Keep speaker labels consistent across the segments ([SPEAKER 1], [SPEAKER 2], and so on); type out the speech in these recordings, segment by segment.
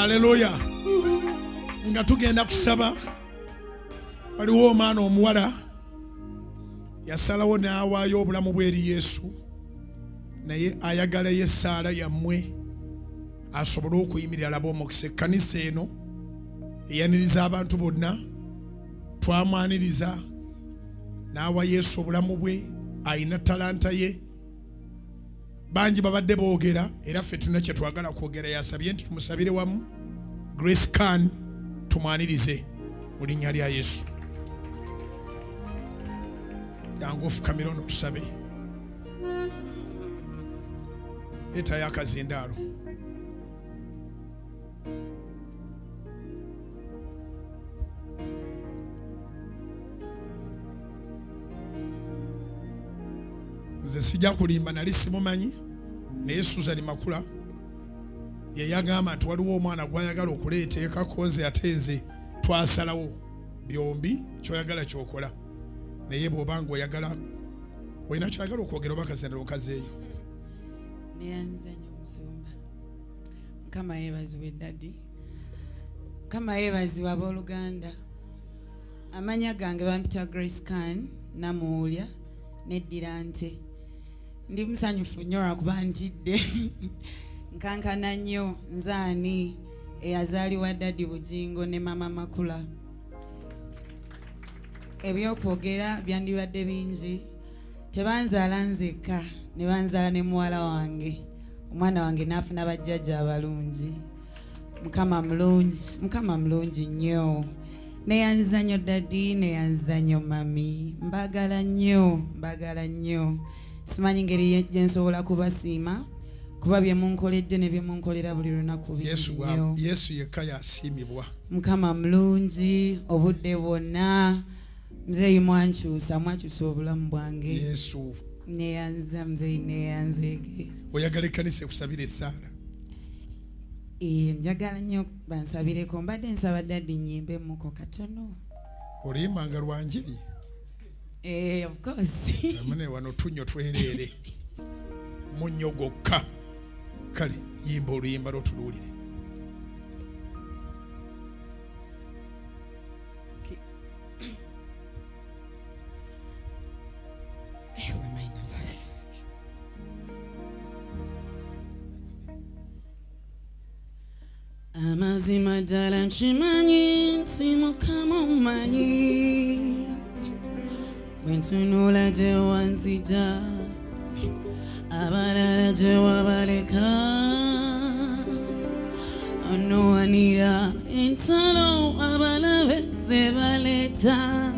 [SPEAKER 1] Haleluya. Nga tugenda kusaba waliwo omwana omuwala yasalawo n'awaayo obulamu bwe eri Yesu naye ayagala essaala yammwe asobole okuyimirira alaba omukisa. Ekkanisa eno eyaniriza abantu bonna twamwaniriza n'awa Yesu obulamu bwe, ayina talanta ye. Bangi babadde boogera era ffe tulina kye twagala kwogera. Yasabye nti tumusabire wamu Grace Khan tumwanirize mu linnya lya Yesu. Yangu ofukamira ono tusabe. Etayo akazindaalo. Nze sijja kulimba, nali simumanyi naye Susan Makula ye yagamba nti waliwo omwana gw'ayagala okuleeteekako, nze ate nze twasalawo byombi kyoyagala kyokola. Naye bw'obanga oyagala olina kyoyagala okwogera oba kazindaalo nkazeeyo.
[SPEAKER 2] Neyanzanya omusumba. Mukama yeebazibwe Daddy. Mukama yeebazibwe abooluganda. Amanya gange bampita Grace Khan namuwulya neddira nte. Ndi musanyufu nnyo lwakuba ntidde. Nkankana nnyo nzaani eyazaalibwa Daddy Bujjingo ne Mama Makula. Ebyokwogera byandibadde bingi. Tebanzaala nzekka ne banzaala ne muwala wange. Omwana wange n'afuna bajjajja abalungi. Mukama mulungi nnyo. Neyanziza nnyo Daddy, neyanziza nnyo Mami. Mbagala nnyo. Simanyi ngeri gye nsobola kubasiima kuba bye munkoledde ne bye munkolera buli lunaku nnyo.
[SPEAKER 1] Yesu yekka yasiimibwa.
[SPEAKER 2] Mukama mulungi obudde bwonna. Mzeeyi mwakyusa obulamu bwange.
[SPEAKER 1] Yesu
[SPEAKER 2] neyanziza mzeeyi neyanzeege.
[SPEAKER 1] Oyagala ekkanisa ekusabira essaala?
[SPEAKER 2] Njagala nnyo bansabireko. Mbadde nsaba Daddy nnyimbe muko katono.
[SPEAKER 1] Oliyimbanga lwanjiri?
[SPEAKER 2] Of course.
[SPEAKER 1] Amune wano tunnyo twereere munnyo gwokka. Kale yimba oluyimba lwotuluwulire.
[SPEAKER 2] Amazima ddala nkimanyi nti Mukama omumanyi. Bwe ntunula gye wanzija abalala gye wabaleka, onowanira entalo abalabe ze baleeta.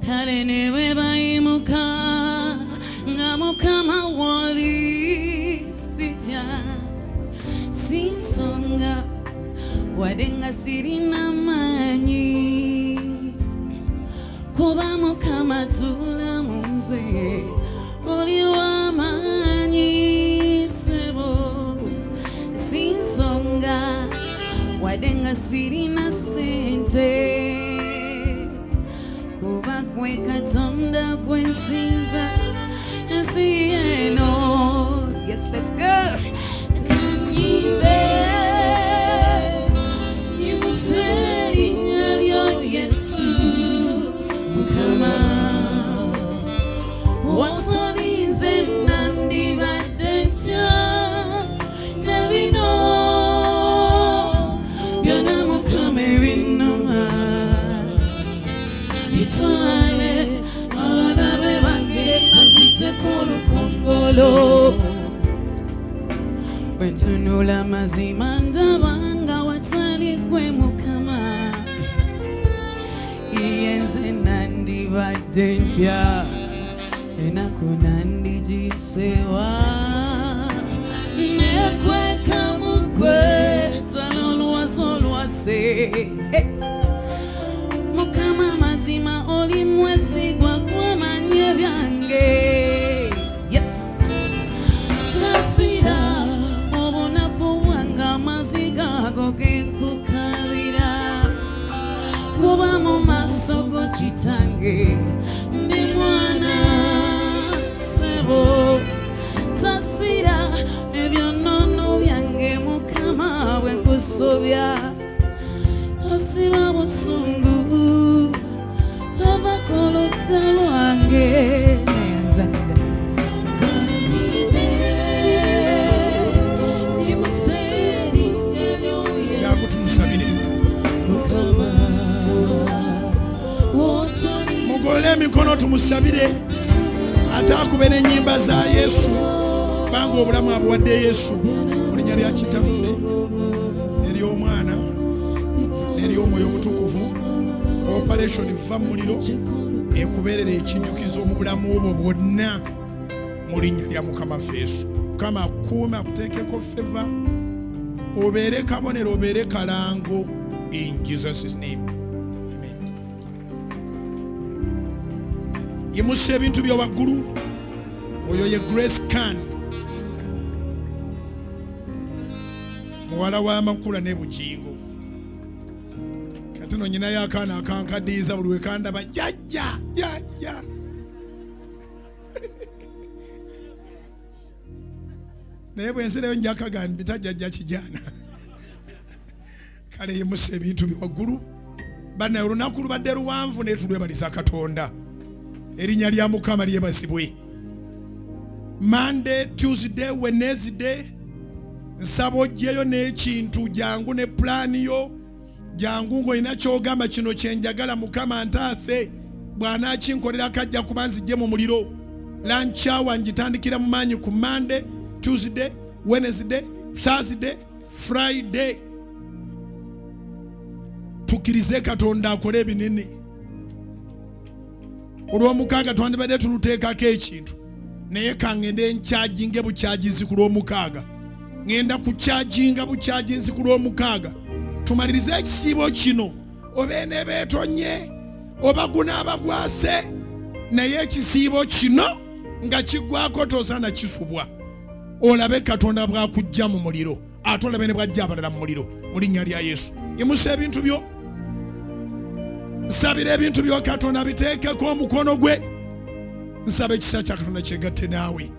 [SPEAKER 2] Kale ne bwe bayimuka nga Mukama wali sitya. Sinsonga wadde nga sirina maanyi, kuba Mukama tulamu nze oli w'amaanyi ssebo. Sinsonga wadde nga sirina ssente, kuba gwe Katonda gwe nsinza ensi eno. Yes, let's go. Bwentunula mazima ndaba nga watali gwe Mukama. Yenze nandibadde ntya enaku nandigisewa, nekweka mu ggwe ddala olwase. Mukama mazima oli mwesigwa gw'amanyi ebyange. Sasira obunafu bwange amaziga ago genkukabira, kuba mu maaso go kitange ndi mwana ssebo.
[SPEAKER 1] mumusabire atakube n'ennyimba za Yesu banga obulamu abuwadde Yesu mu linnya lya Kitaffe ery'Omwana n'ery'Omwoyo Omutukuvu. Operation va muliro ekubeerera ekijjukizo mu bulamu obwo bwonna mu linnya lya Mukama Yesu. Mukama akuume akuteekeko feva obeere kabonero obeere kalango in Jesus' name. Amen. Yimusa ebintu byo waggulu. Oyo ye Grace Khan muwala wa Makula ne Bujjingo. Kati no nyina y'akaana akankaddiyiza buli wekandaba jjajja jjajja. Naye bwe nsereyo njakagamba tajjajja kijana. Kale yimusa ebintu byo waggulu. Bana olunaku lubadde luwanvu naye tulwebaliza Katonda. Erinnya lya Mukama lyebazibwe. Monday, Tuesday, Wednesday nsaba ojjeyo n'ekintu jangu ne pulaani yo jangu ng'olina ky'ogamba kino kyenjagala Mukama ntaase bw'anaakinkolera akajja kuba nzijje mu muliro. Lunch hour ngitandikira mu maanyi ku Monday, Tuesday, Wednesday, Thursday, Friday. Tukkirize Katonda akole ebinene. Olw'omukaaga twandibadde tuluteekako ekintu naye kangende nkyajinge bukyaginzi ku lw'omukaaga. Ngenda kukyajinga bukyaginzi ku lw'omukaaga. Tumalirize ekisiibo kino obeene beetonye oba gunaabagwase naye ekisiibo kino nga kiggwako tosaana kisubwa. Olabe Katonda bw'akujja mu muliro ate olabe ne bw'ajja abalala mu muliro mu linnya lya Yesu. Yimusa ebintu byo. Nsabira ebintu byo Katonda biteekeko omukono gwe. Nsaba ekisa kya Katonda kyegatte naawe.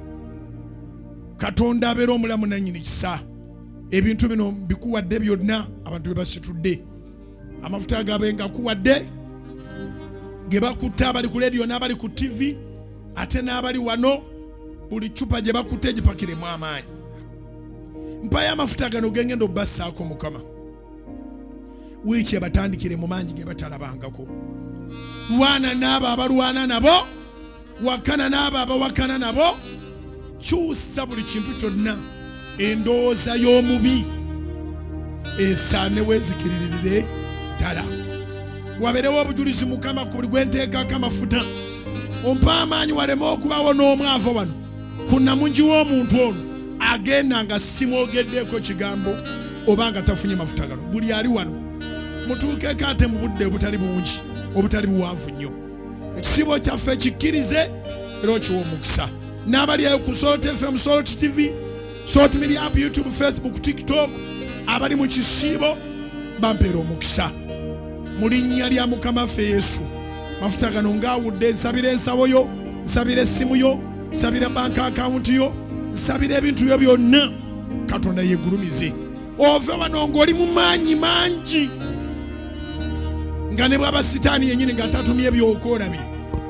[SPEAKER 1] Katonda abeera omulamu nannyini kisa. Ebintu bino bikuwadde byonna abantu be basitudde. Amafuta agabenga kuwadde ge bakutte abali ku leediyo n'abali ku TV ate n'abali wano buli cupa gye bakutte gipakiremu amaanyi. Mpayo amafuta gano gengenda obbassaako Mukama. Wiiki ebatandikire mu maanyi ge batalabangako. Lwana n'abo abalwana nabo. Wakana n'abo abawakana nabo. Kyusa buli kintu kyonna endowooza y'omubi esaane weezikiririre ddala. Wabeerewo obujulizi Mukama ku buli gwe nteekako amafuta. Ompa amaanyi waleme okubawo n'omwavu wano ku namungi w'omuntu ono agenda nga simwogeddeko kigambo oba nga tafunye mafuta gano. Buli ali wano mutuukeko ate mu budde obutali bungi obutali buwanvu nnyo. Ekisibo kyaffe kikkirize era okiwa omukisa. N'abali eyo ku Salt FM, Salt TV, Salt Media App, YouTube, Facebook, TikTok abali mu kisiibo bampeera omukisa mu linnya lya Mukama ffe Yesu. Mafuta gano ngaawudde nsabira ensawo yo, nsabira essimu yo, nsabira bank account yo, nsabira ebintu byo byonna Katonda yeegulumize. Ove wano ng'oli mu maanyi mangi nga ne bw'aba sitaani yennyini nga tatumye ebyokola bye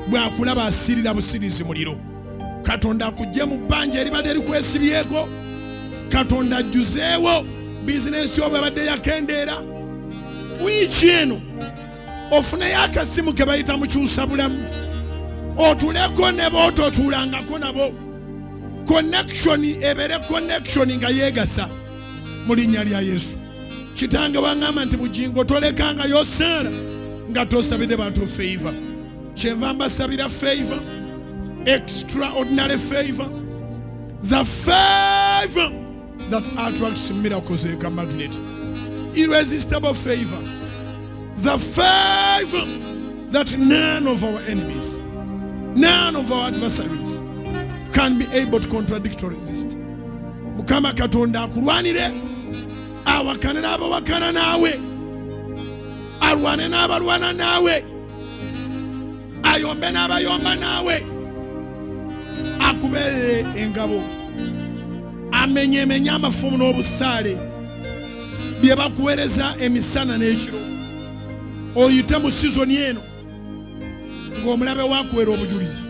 [SPEAKER 1] bw'akulaba asirira busirizi muliro. Katonda akujje mu bbanja eribadde likwesibyeko. Katonda ajjuzeewo bizinensi yo bw'ebadde yakendeera. Wiiki eno ofuneyo akasimu ke bayita mukyusa bulamu otuleko ne boototuulangako nabo. Connection ebeere connection nga yeegasa mu linnya lya Yesu. Kitange waŋŋamba nti Bujjingo tolekanga yosaala nga tosabidde bantu favor. Kyenva mbasabira favor, extraordinary favor, the favor that attracts miracles like a magnet, irresistible favor, the favor that none of our enemies, none of our adversaries can be able to contradict or resist. Mukama Katonda akulwanire, awakane n'abawakana naawe, alwane n'abalwana naawe, ayombe n'abayomba naawe, akubeere engabo, amenyemenye amafumu n'obusaale bye bakuweereza emisana n'ekiro. Oyite mu sizoni eno ng'omulabe waakuweera obujulizi.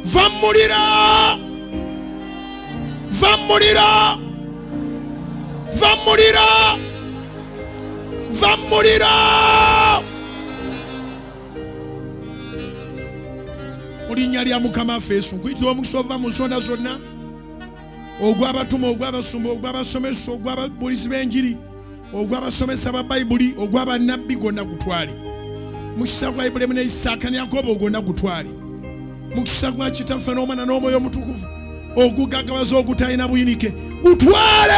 [SPEAKER 1] Va muliro, va muliro, va muliro, va muliro, linnya lya Mukama waffe Yesu nkuyitira omukisa ova mu nsonda zonna ogw'abatuma ogw'abasumba ogw'abasomesa ogw'ababuulizi b'enjiri ogw'abasomesa ba Bayibuli ogw'abannabbi gonna gutwale mukisa gwa Ibulayimu ne Isaaka ne Yakobo gonna gutwale mukisa gwa Kitaffe n'Omwana n'Omwoyo Omutukuvu ogugaggawaza ogutalina buyinike gutwale.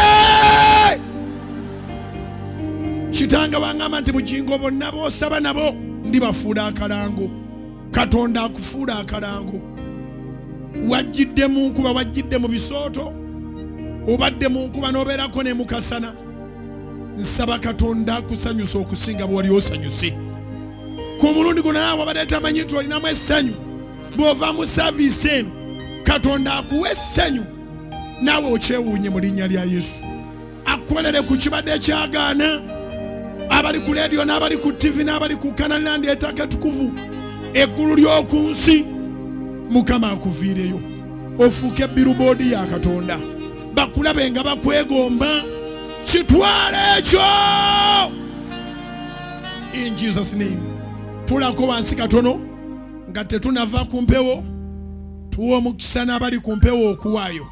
[SPEAKER 1] Kitanga wangamba nti Bujjingo bonna b'osaba nabo ndibafuula akalango. Katonda akufuula akalango. Wajjidde mu nkuba wajjidde mu bisooto obadde mu nkuba n'obeerako ne mukasana nsaba Katonda akusanyusa okusinga bw'oli osanyuse. Ku mulundi guno naawe wabadde tamanyi nti olinamu essanyu bw'ova mu saaviisi eno Katonda akuwa essanyu naawe okyewuunye mu linnya lya Yesu. Akukolere ku kibadde ekyagaana abali ku leediyo n'abali ku TV n'abali ku Canal Land ettaka ettukuvu eggulu ly'oku nsi Mukama akuviireyo ofuuke billboard ya Katonda bakulabe nga bakwegomba kitwale ekyo in Jesus name. Tulako wansi katono nga tetunava ku mpewo tuwa omukisa n'abali ku mpewo okuwaayo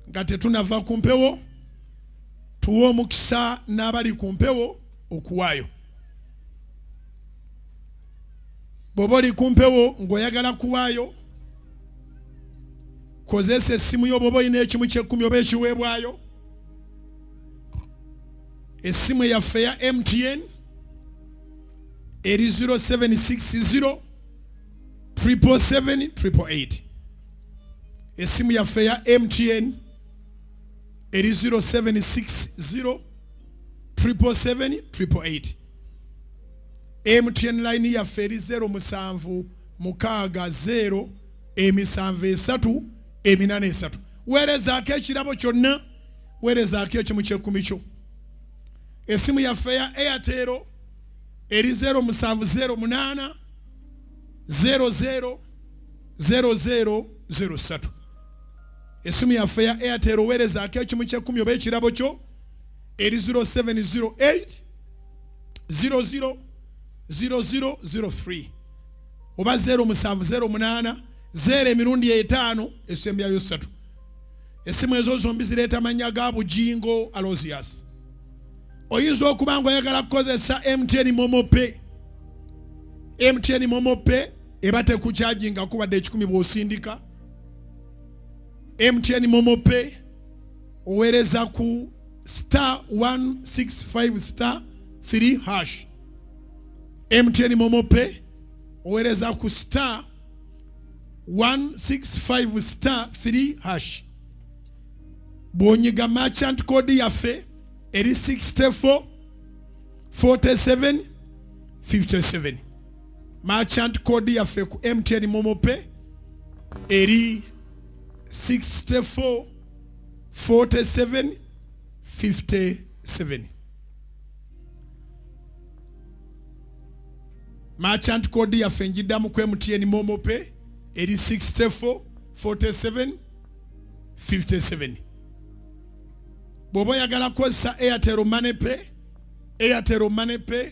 [SPEAKER 1] nga tetunava ku mpewo tuwa omukisa n'abali ku mpewo okuwaayo. Bw'oba oli ku mpewo ng'oyagala kuwaayo kozesa essimu yo bw'oba olina ekimu ky'ekkumi oba ekiweebwayo. Essimu yaffe ya MTN eri 0760 777 888. Essimu yaffe ya MTN eri 0760 777 888. MTN line yaffe eri 07 660 773 883. Weerezaako ekirabo kyonna weerezaako ekimu ky'ekkumi kyo. Essimu yaffe ya Airtel eri 0708 00 0003. Essimu yaffe ya Airtel weerezaako ekimu ky'ekkumi oba ekirabo kyo eri 0708 00 0003 oba 0708 0 emirundi 5 esembyayo 3. Essimu ezo zombi zireeta mannya ga Bujjingo Aloysius. Oyinza okuba ng'oyagala kukozesa MTN Momo Pay. MTN Momo Pay eba tekukyajinga kubadde 10 bw'osindika. MTN Momo Pay oweereza ku *165 *3 hash. MTN Momo Pay oweereza ku *165 *3 hash. Bw'onyiga merchant code yaffe eri 64 47 57. Merchant code yaffe ku MTN Momo Pay eri 64 47 57. Merchant code yaffe njiddamu ku MTN Momo Pay eri 64 47 57. Bw'oba oyagala kukozesa Airtel Money Pay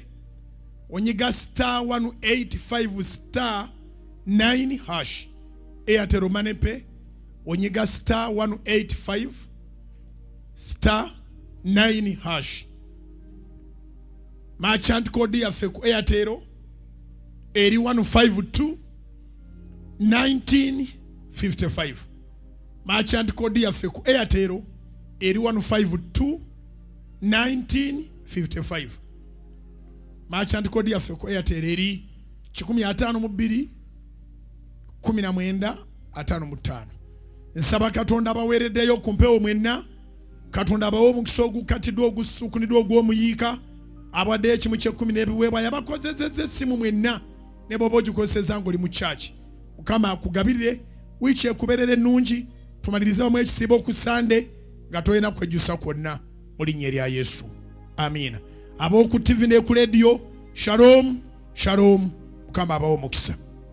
[SPEAKER 1] onyiga *185 *9 hash. Airtel Money Pay onyiga *185 *9 hash. Merchant code yaffe ku Airtel eri 152 1955. Merchant code yaffe ku Airtel eri 152 1955. Merchant code yaffe ku Airtel eri 152 19 55. Nsaba Katonda abaweereddeyo ku mpewo mwenna. Katonda abawe omukisa ogukatiddwa ogusukunidwa ogw'omuyiika abadde ekimu ky'ekkumi n'ebiweebwayo abakozesezza essimu mwenna ne bw'oba ogikozesezza ng'oli mu kyaki. Mukama akugabirire wiiki ekubeerera ennungi. Tumalirize wamu ekisiibo ku Sande nga tolina kwejjusa kwonna mu linnya erya Yesu. Amiina. Ab'oku TV ne ku leediyo, shalom shalom. Mukama abawe omukisa.